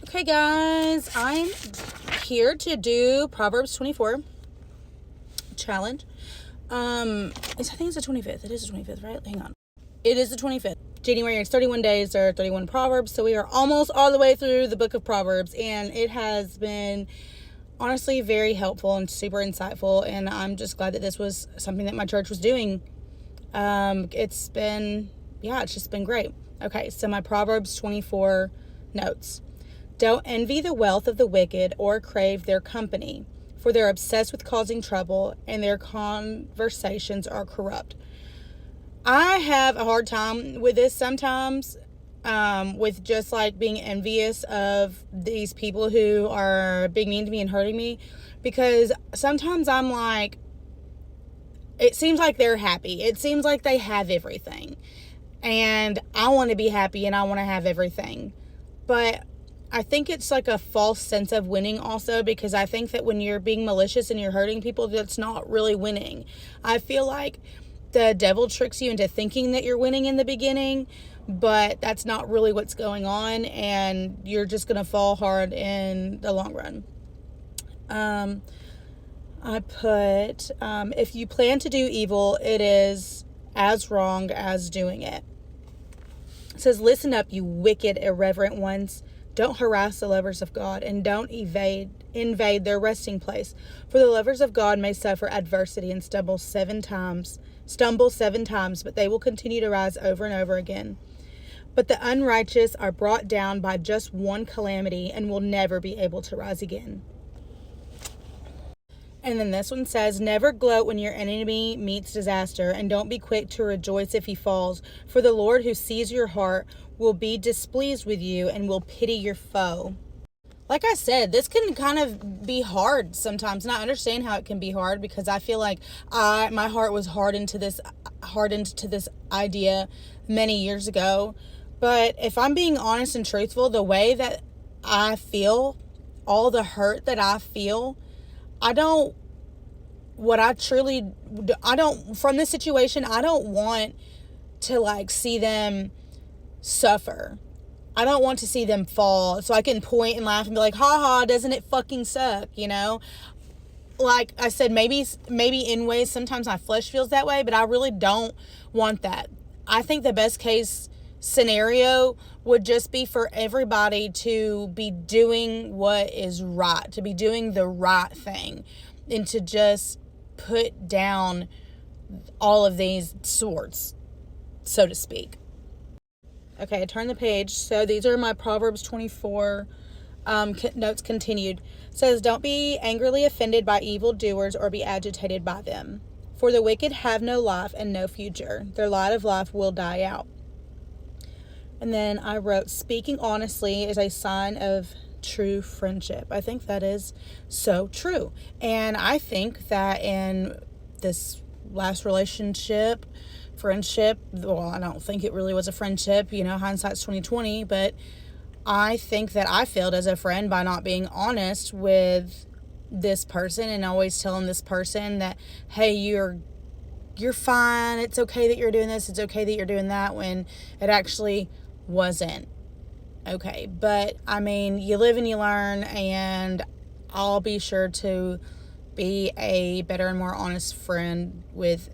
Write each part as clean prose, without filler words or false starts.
Okay, guys, I'm here to do Proverbs 24 challenge. I think it's the 25th. It is the 25th, right? Hang on. It is the 25th. January, it's 31 days. There are 31 Proverbs. So we are almost all the way through the book of Proverbs. And it has been honestly very helpful and super insightful. And I'm just glad that this was something that my church was doing. It's just been great. Okay, so my Proverbs 24 notes. Don't envy the wealth of the wicked or crave their company, for they're obsessed with causing trouble and their conversations are corrupt. I have a hard time with this sometimes, with just like being envious of these people who are being mean to me and hurting me, because sometimes I'm like, it seems like they're happy. It seems like they have everything. And I want to be happy and I want to have everything. But I think it's like a false sense of winning also, because I think that when you're being malicious and you're hurting people, that's not really winning. I feel like the devil tricks you into thinking that you're winning in the beginning, but that's not really what's going on, and you're just going to fall hard in the long run. I put, if you plan to do evil, it is as wrong as doing it. It says, listen up, you wicked, irreverent ones. Don't harass the lovers of God, and don't invade their resting place. For the lovers of God may suffer adversity and stumble seven times, but they will continue to rise over and over again. But the unrighteous are brought down by just one calamity and will never be able to rise again. And then this one says, never gloat when your enemy meets disaster, and don't be quick to rejoice if he falls. For the Lord who sees your heart will be displeased with you and will pity your foe. Like I said, this can kind of be hard sometimes, and I understand how it can be hard, because I feel like my heart was hardened to this idea many years ago. But if I'm being honest and truthful, the way that I feel, all the hurt that I feel, from this situation, I don't want to like see them suffer. I don't want to see them fall so I can point and laugh and be like, ha ha, doesn't it fucking suck, you know? Like I said, maybe in ways sometimes my flesh feels that way, but I really don't want that. I think the best case scenario would just be for everybody to be doing what is right, to be doing the right thing, and to just put down all of these swords, so to speak. Okay, I turned the page. So these are my Proverbs 24 notes continued. It says, don't be angrily offended by evildoers or be agitated by them. For the wicked have no life and no future. Their light of life will die out. And then I wrote, speaking honestly is a sign of true friendship. I think that is so true. And I think that in this last friendship, well, I don't think it really was a friendship, hindsight's 2020, but I think that I failed as a friend by not being honest with this person and always telling this person that, hey, you're fine, it's okay that you're doing this, it's okay that you're doing that, when it actually wasn't okay. But I mean, you live and you learn, and I'll be sure to be a better and more honest friend with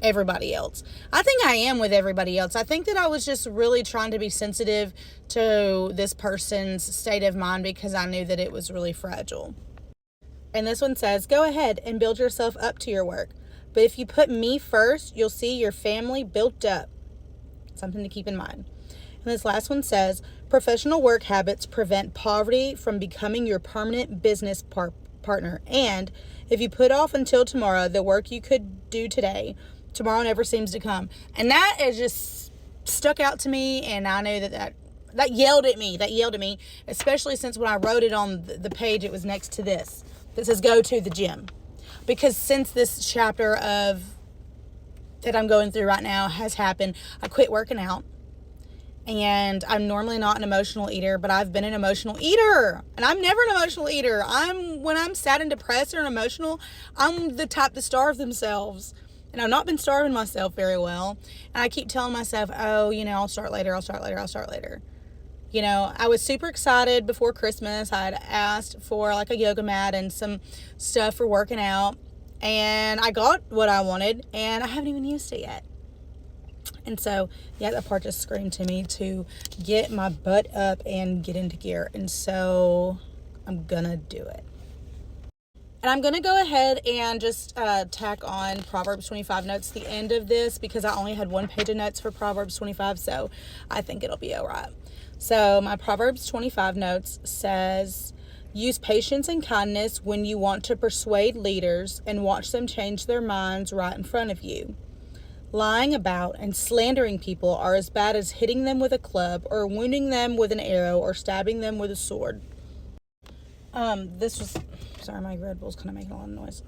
everybody else. I think I am with everybody else. I think that I was just really trying to be sensitive to this person's state of mind because I knew that it was really fragile. And this one says, go ahead and build yourself up to your work. But if you put me first, you'll see your family built up. Something to keep in mind. And this last one says, professional work habits prevent poverty from becoming your permanent business partner. And if you put off until tomorrow the work you could do today, tomorrow never seems to come. And that is just stuck out to me, and I knew that yelled at me. That yelled at me, especially since when I wrote it on the page, it was next to this that says, go to the gym. Because since this chapter that I'm going through right now has happened, I quit working out. And I'm normally not an emotional eater, but I've been an emotional eater. And I'm never an emotional eater. When I'm sad and depressed or emotional, I'm the type to starve themselves. And I've not been starving myself very well. And I keep telling myself, oh, I'll start later. You know, I was super excited before Christmas. I had asked for like a yoga mat and some stuff for working out. And I got what I wanted, and I haven't even used it yet. And so, yeah, that part just screamed to me to get my butt up and get into gear. And so I'm gonna do it. And I'm going to go ahead and just tack on Proverbs 25 notes at the end of this, because I only had one page of notes for Proverbs 25, so I think it'll be all right. So my Proverbs 25 notes says, use patience and kindness when you want to persuade leaders and watch them change their minds right in front of you. Lying about and slandering people are as bad as hitting them with a club or wounding them with an arrow or stabbing them with a sword. Sorry, my Red Bull's kind of making a lot of noise.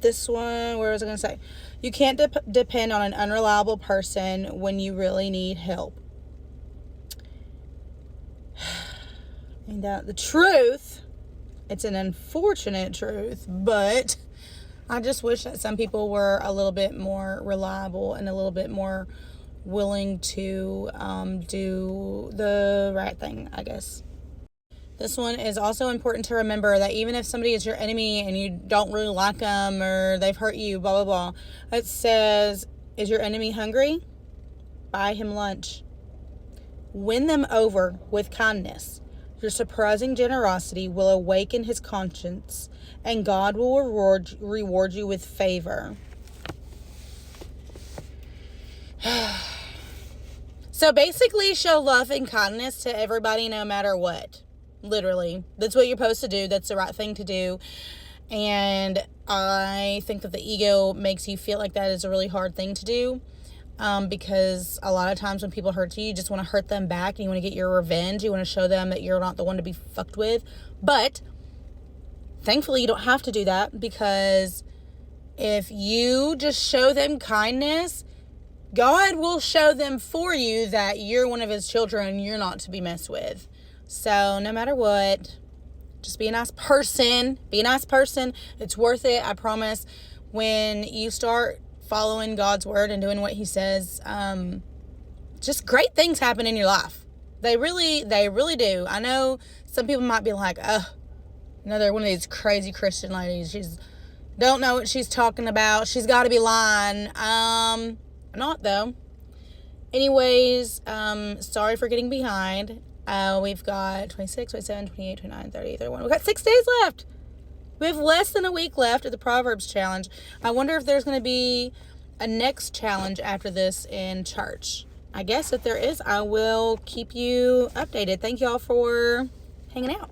This one, where was I going to say? You can't depend on an unreliable person when you really need help. And the truth, it's an unfortunate truth, but I just wish that some people were a little bit more reliable and a little bit more willing to do the right thing, I guess. This one is also important to remember, that even if somebody is your enemy and you don't really like them or they've hurt you, blah, blah, blah. It says, is your enemy hungry? Buy him lunch. Win them over with kindness. Your surprising generosity will awaken his conscience, and God will reward you with favor. So basically, show love and kindness to everybody no matter what. Literally. That's what you're supposed to do. That's the right thing to do. And I think that the ego makes you feel like that is a really hard thing to do. Because a lot of times when people hurt you, you just want to hurt them back and you want to get your revenge. You want to show them that you're not the one to be fucked with. But thankfully, you don't have to do that, because if you just show them kindness, God will show them for you that you're one of his children and you're not to be messed with. So no matter what, just be a nice person. Be a nice person. It's worth it, I promise. When you start following God's word and doing what he says, just great things happen in your life. They really do. I know some people might be like, another one of these crazy Christian ladies. She's don't know what she's talking about. She's got to be lying. Not though. Anyways, sorry for getting behind. We've got 26, 27, 28, 29, 30, 31. We've got 6 days left. We have less than a week left of the Proverbs challenge. I wonder if there's going to be a next challenge after this in church. I guess if there is, I will keep you updated. Thank y'all for hanging out.